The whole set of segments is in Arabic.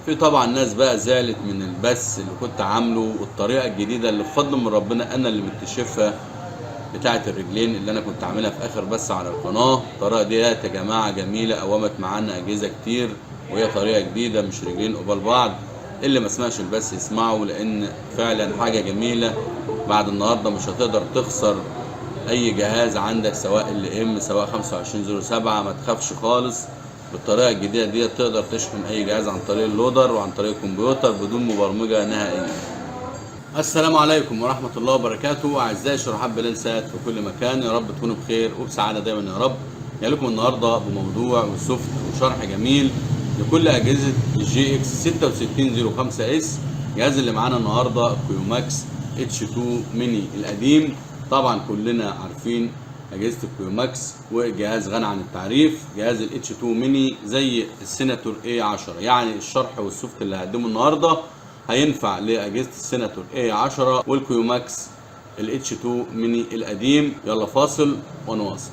في طبعا ناس بقى زعلت من البث اللي كنت عامله والطريقه الجديده اللي بفضل من ربنا انا اللي مكتشفها، بتاعه الرجلين اللي انا كنت عاملها في اخر بث على القناه. الطريقه دي يا جماعه جميله، قومت معانا اجهزه كتير، وهي طريقه جديده مش رجلين قبال بعض. اللي ما سمعش البث يسمعه، لان فعلا حاجه جميله. بعد النهارده مش هتقدر تخسر اي جهاز عندك، سواء ال سواء 2507، ما تخافش خالص. بالطريقه الجديده دي تقدر تشحن اي جهاز عن طريق اللودر وعن طريق الكمبيوتر بدون مبرمجه نهائيا. السلام عليكم ورحمه الله وبركاته. اعزائي شرحات بلال سات في كل مكان، يا رب تكونوا بخير وبسعاده دايما يا رب. جاي لكم النهارده بموضوع وسوفت وشرح جميل لكل اجهزه الجي اكس 6605 اس. الجهاز اللي معانا النهارده كيوماكس اتش 2 ميني القديم. طبعا كلنا عارفين اجهزه الكيوماكس، والجهاز غني عن التعريف. جهاز الاتش 2 ميني زي السيناتور اي 10، يعني الشرح والسوفت اللي هقدمه النهارده هينفع لاجهزه السيناتور اي 10 والكيوماكس الاتش 2 ميني القديم. يلا فاصل ونواصل.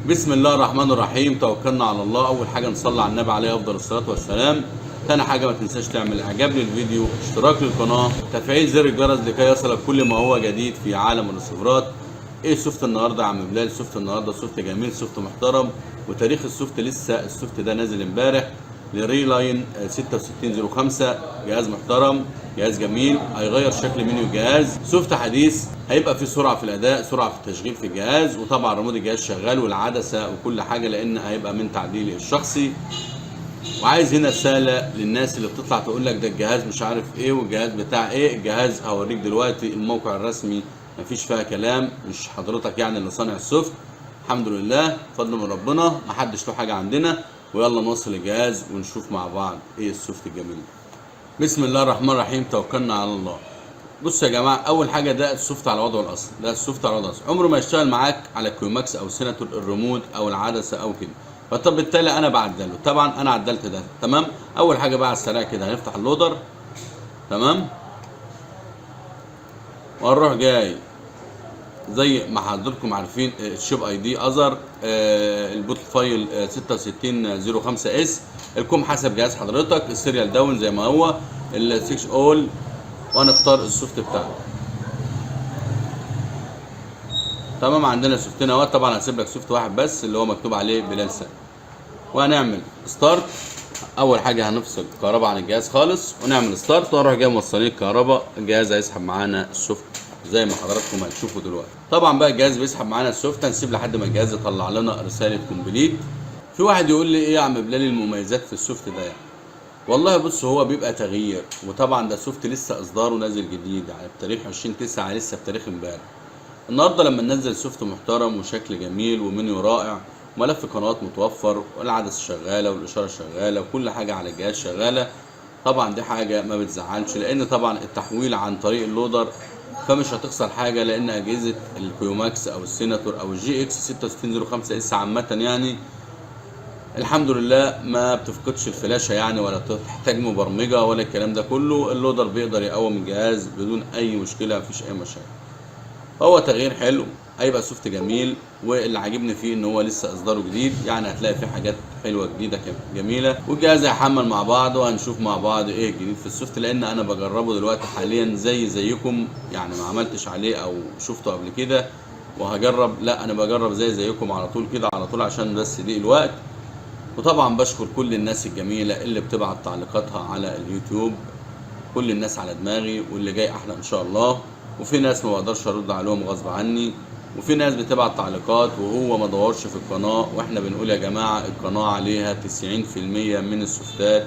بسم الله الرحمن الرحيم، توكلنا على الله. اول حاجه نصلي على النبي عليه افضل الصلاه والسلام. تاني حاجه ما تنساش تعمل اعجاب للفيديو، اشتراك للقناه، تفعيل زر الجرس لكي يصلك كل ما هو جديد في عالم الرسيفرات. ايه سوفت النهارده يا عم بلال؟ سوفت النهارده سوفت جميل، سوفت محترم، وتاريخ السوفت لسه السوفت ده نازل امبارح لريلاين 6605. جهاز محترم، جهاز جميل، هيغير شكل منيو الجهاز. سوفت حديث، هيبقى فيه سرعه في الاداء، سرعه في التشغيل في الجهاز، وطبعا ريموت الجهاز شغال والعدسه وكل حاجه، لان هيبقى من تعديلي الشخصي. وعايز هنا رساله للناس اللي بتطلع تقول لك ده الجهاز مش عارف ايه والجهاز بتاع ايه. الجهاز هوريك دلوقتي الموقع الرسمي، مفيش فيها كلام، مش حضرتك يعني اللي صانع السوفت. الحمد لله، فضل من ربنا، محدش له حاجه عندنا. ويلا نوصل الجهاز ونشوف مع بعض ايه السوفت الجميل. بسم الله الرحمن الرحيم، توكلنا على الله. بصوا يا جماعه، اول حاجه ده السوفت على وضعه الاصلي، ده السوفت على وضعه الاصلي، عمره ما يشتغل معاك على كيوماكس او سيناتور الريموت او العدسه او كده. فبالتالي انا بعدله، طبعا انا عدلت ده تمام. اول حاجه بقى على السريع كده هنفتح اللودر تمام، وهنروح جاي زي ما حضراتكم عارفين الشيب اي دي اذر، البوت فايل 6605 اس، الكم حسب جهاز حضرتك، السيريال داون زي ما هو، السكش اول، وهنختار السوفت بتاعنا تمام. عندنا سوفتين اهوت، طبعا هسيب لك سوفت واحد بس اللي هو مكتوب عليه بلال سات. وهنعمل ستارت. اول حاجه هنفصل الكهرباء عن الجهاز خالص ونعمل ستارت، ونروح جاي موصلين الكهرباء. الجهاز هيسحب معانا السوفت زي ما حضراتكم هتشوفوا دلوقتي. طبعا بقى الجهاز بيسحب معانا السوفت، هنسيب لحد ما الجهاز يطلع لنا رساله كومبليت. في واحد يقول لي ايه يا عم بلال المميزات في السوفت ده يعني؟ والله بص، هو بيبقى تغيير، وطبعا ده سوفت لسه اصداره نازل جديد يعني بتاريخ 20/9، لسه بتاريخ امبارح. النهارده لما ننزل سوفت محترم وشكل جميل ومنيو رائع، ملف قنوات متوفر، والعدسه شغاله والاشاره شغاله وكل حاجه على الجهاز شغاله، طبعا دي حاجه ما بتزعلش، لان طبعا التحويل عن طريق اللودر فمش هتخسر حاجه، لان اجهزه الكيوماكس او السيناتور او الجي اكس 6605 اس عامه يعني الحمد لله ما بتفقدش الفلاشه يعني، ولا تحتاج مبرمجه ولا الكلام ده كله. اللودر بيقدر يقوم الجهاز بدون اي مشكله، مفيش اي مشاكل. هو تغيير حلو، هيبقى سوفت جميل، واللي عاجبني فيه ان هو لسه اصداره جديد، يعني هتلاقي فيه حاجات حلوه جديده جميله. والجهاز هيحمل مع بعض وهنشوف مع بعض ايه الجديد في السوفت، لان انا بجربه دلوقتي حاليا زيكم يعني، ما عملتش عليه او شفته قبل كده وهجرب، لا انا بجرب زيكم على طول كده على طول عشان بس دي الوقت. وطبعا بشكر كل الناس الجميله اللي بتبعت تعليقاتها على اليوتيوب، كل الناس على دماغي، واللي جاي احلى ان شاء الله. وفي ناس ما بقدرش ارد عليهم غصب عني، وفي ناس بتبعت تعليقات وهو ما دورش في القناه، واحنا بنقول يا جماعه القناه عليها 90% من السوفتات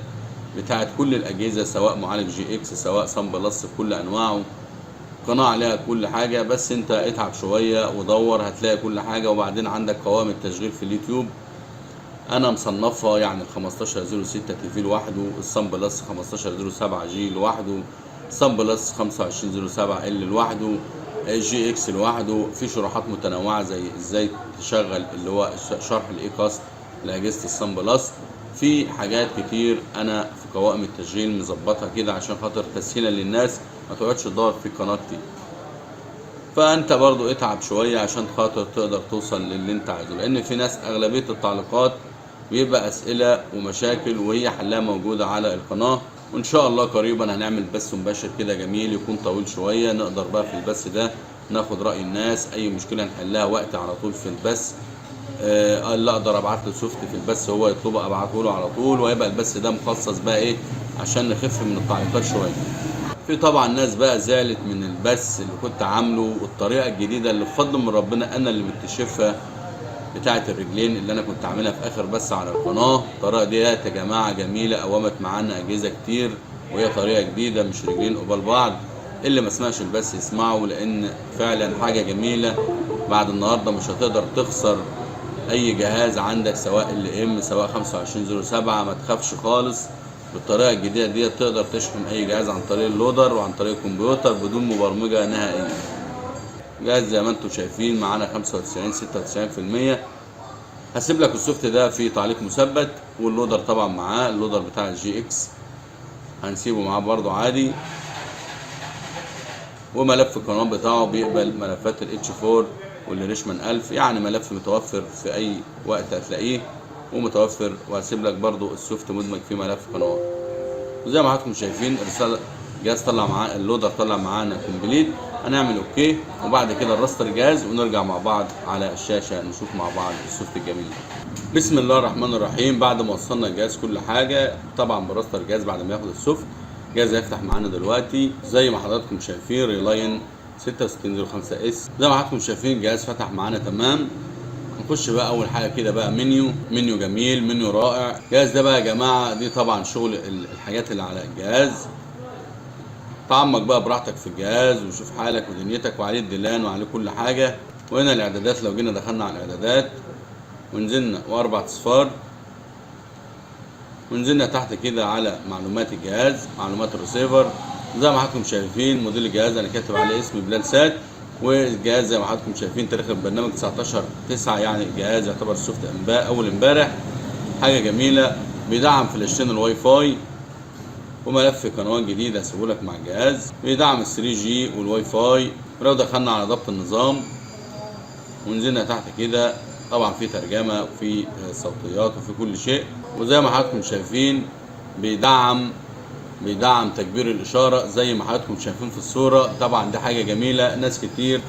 بتاعت كل الاجهزه، سواء معالج جي اكس سواء سان بلس بكل انواعه. القناه عليها كل حاجه، بس انت اتعب شويه ودور هتلاقي كل حاجه. وبعدين عندك قوائم التشغيل في اليوتيوب انا مصنفها، يعني ال 1506 تي في لوحده، السان بلس 1507 جي لوحده، سان بلس 2507 ال لوحده، جي اكس لوحده. في شروحات متنوعه زي ازاي تشغل اللي هو شرح الاي كاست لاجهزه السان بلس. في حاجات كتير انا في قوائم التشغيل مظبطها كده عشان خاطر تسهيلا للناس ما تقعدش تدور في قناه كتير. فانت برضو اتعب شويه عشان خاطر تقدر توصل للي انت عايزه، لان في ناس اغلبيه التعليقات بيبقى اسئله ومشاكل وهي حلها موجوده على القناه. وان شاء الله قريبا هنعمل بث مباشر كده جميل يكون طويل شويه، نقدر بقى في البث ده ناخد راي الناس، اي مشكله نحلها وقت على طول في البث. اللي اقدر ابعت له سوفت في البث هو يطلبه ابعته له على طول، ويبقى البث ده مخصص بقى ايه عشان نخف من التعليقات شويه. في طبعا ناس بقى زعلت من البث اللي كنت عامله والطريقه الجديده اللي بفضل من ربنا انا اللي مكتشفها، بتاعه الرجلين اللي انا كنت عاملها في اخر بث على القناه. الطريقه دي يا جماعه جميله، قومت معانا اجهزه كتير، وهي طريقه جديده مش رجلين قبال بعض. اللي ما سمعش البث يسمعه، لان فعلا حاجه جميله. بعد النهارده مش هتقدر تخسر اي جهاز عندك، سواء ال سواء 2507، ما تخافش خالص. بالطريقه الجديده دي تقدر تشحن اي جهاز عن طريق اللودر وعن طريق الكمبيوتر بدون مبرمجه نهائيا. جهاز زي ما انتم شايفين معانا 95 96%. هسيب لك السوفت ده في تعليق مثبت، واللودر طبعا معاه، اللودر بتاع الجي اكس هنسيبه معاه برضو عادي. وملف القناه بتاعه بيقبل ملفات الاتش 4 والريشمان 1000، يعني ملف متوفر في اي وقت هتلاقيه ومتوفر. وهسيب لك برضو السوفت مدمج في ملف قناه. وزي ما حضراتكم شايفين الرساله الجهاز طلع معاه، اللودر طلع معانا كومبليت. هنعمل اوكي وبعد كده نرستر الجهاز ونرجع مع بعض على الشاشه نشوف مع بعض السوفت الجميل. بسم الله الرحمن الرحيم. بعد ما وصلنا الجهاز كل حاجه، طبعا برستر الجهاز بعد ما ياخد السوفت. الجهاز هيفتح معانا دلوقتي زي ما حضراتكم شايفين، ريلاين 6605 اس. زي ما حضراتكم شايفين الجهاز فتح معانا تمام. نخش بقى اول حاجه كده بقى منيو جميل، منيو رائع. الجهاز ده بقى يا جماعه دي طبعا شغل الحاجات اللي على الجهاز. تعمق بقى براحتك في الجهاز وشوف حالك ودنيتك، وعليه الديلان وعليه كل حاجه. وهنا الاعدادات، لو جينا دخلنا على الاعدادات ونزلنا واربع اصفار، ونزلنا تحت كده على معلومات الجهاز، معلومات الريسيفر. زي ما حضراتكم شايفين موديل الجهاز انا كاتب عليه اسم بلال سات. والجهاز زي ما حضراتكم شايفين تاريخ البرنامج 19/9، يعني الجهاز يعتبر السوفت اول امبارح. حاجه جميله، بيدعم فلاشتين الواي فاي وملف قنوات جديد هسيبه لك مع الجهاز. بيدعم ال 3 جي والواي فاي. ولو دخلنا على ضبط النظام ونزلنا تحت كده، طبعا في ترجمه وفي صوتيات وفي كل شيء. وزي ما حضراتكم شايفين بيدعم تكبير الاشاره زي ما حضراتكم شايفين في الصوره. طبعا دي حاجه جميله، ناس كتير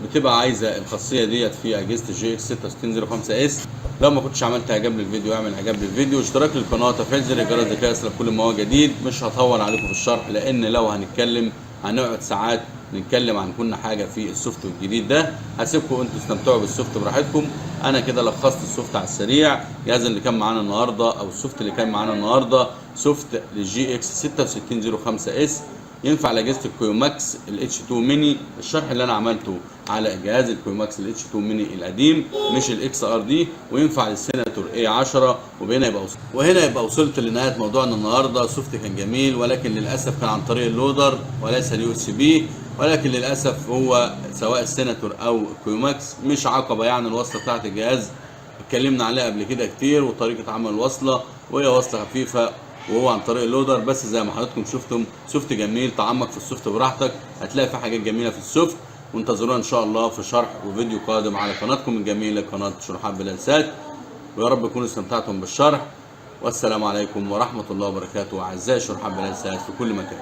بتبقى عايزه الخاصيه ديت في اجهزه الجي اكس 6605 اس. لو ما كنتش عملت اعجاب للفيديو اعمل اعجاب للفيديو، اشتراك للقناه، تفعيل زر الجرس لكي يصلك كل ما هو جديد. مش هطول عليكم في الشرح، لان لو هنتكلم هنقعد ساعات نتكلم عن كل حاجه في السوفت الجديد ده. هسيبكم انتوا تستمتعوا بالسوفت براحتكم. انا كده لخصت السوفت على السريع. الجهاز اللي كان معانا النهارده او السوفت اللي كان معانا النهارده سوفت للجي اكس 6605 اس، ينفع لاجهزه الكويوماكس الاتش 2 ميني. الشرح اللي انا عملته على جهاز الكويوماكس الاتش 2 ميني القديم مش الاكس ار دي، وينفع للسيناتور اي 10. وهنا يبقى وصلت لنهايه موضوعنا النهارده. السوفت كان جميل، ولكن للاسف كان عن طريق اللودر وليس اليو اس بي. ولكن للاسف هو سواء السيناتور او الكويوماكس مش عقبه، يعني الوصله بتاعت الجهاز اتكلمنا عليها قبل كده كتير، وطريقه عمل الوصله، وهي وصله خفيفه وهو عن طريق اللودر بس. زي ما حضراتكم شفتم سوفت جميل، تعمق في السوفت براحتك، هتلاقي في حاجات جميله في السوفت. وانتظرونا ان شاء الله في شرح وفيديو قادم على قناتكم الجميله، قناه شروحات بلال سات. ويا رب تكونوا استمتعتم بالشرح. والسلام عليكم ورحمه الله وبركاته اعزائي شروحات بلال سات في كل مكان.